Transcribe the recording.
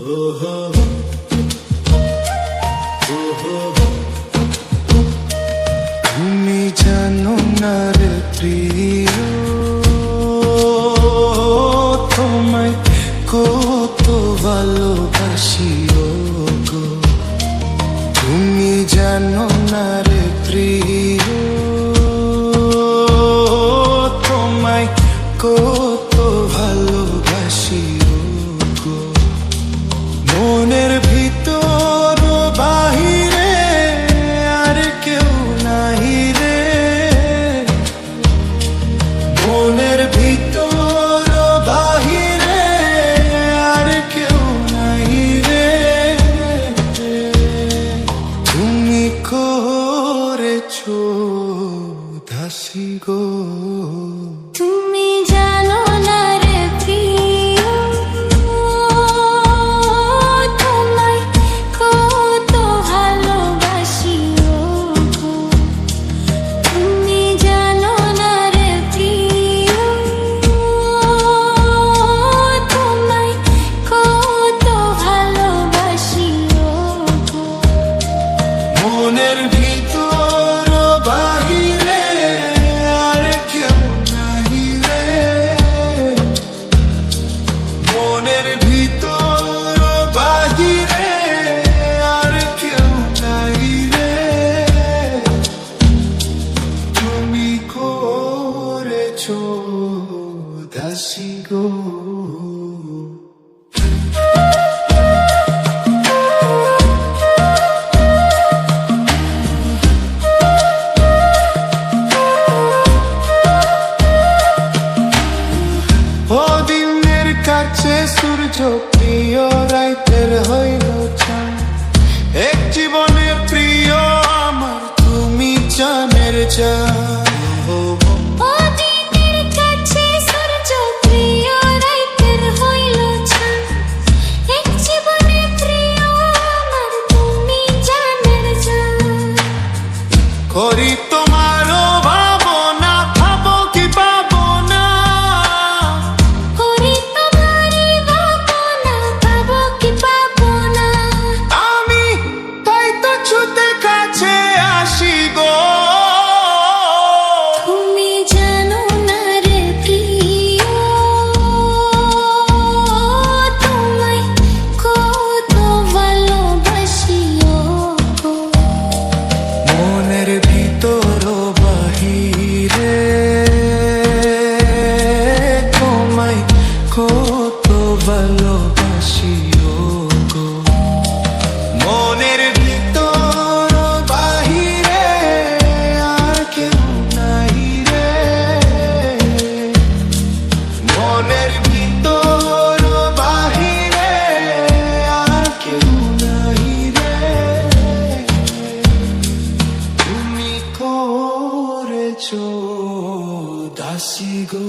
তুমি জানো না রে প্রিয়, তোমায় কত ভালোবাসি গো। তুমি জানো না রে প্রিয়, তোমায় কত ভালোবাসি গো। মনের ভিতর বাহিরে আর কেউ নাই রে, মনের ভিতর বাহিরে আর কেউ নাই রে। তুমি করেছো দাসী গো। তুমি জানো না রে প্রিয়, তোমায় কত ভালোবাসি গো। তুমি জানো না রে প্রিয়, তোমায় কত ভালোবাসি গো। মনের ভিতর বাহিরে আর কেউ নাই রে, মনের ভিতর বাহিরে আর কেউ নাই রে। তুমি করেছো দাসী গো। ও দিনের কাছে সূর্য প্রিয়, রাইতের হইল চাঁদ। এক জীবনের প্রিয় আমার, তুমি জানের জান। ও দিনের কাছে সূর্য প্রিয়, রাইতের হইল চাঁদ। এক জীবনে প্রিয় আমার, তুমি জানের জান। করি তোমারও ভাবনা, ভাবো কি পাবো না। করি তোমারই ভাবনা, পাবো কি পাবো না। আমি তাই তো ছুতে কাছে আসি গো। তুমি জানো না রে প্রিয়, তোমায় কত ভালোবাসি গো। মনের ভিতর বাহিরে তোমায় কত ভালোবাসি গো। মনের ভিতর বাহিরে আর কেউ নাই রে, মনের ভিতর বাহিরে আর কেউ নাই রে। তুমি করেছো দাসী গো।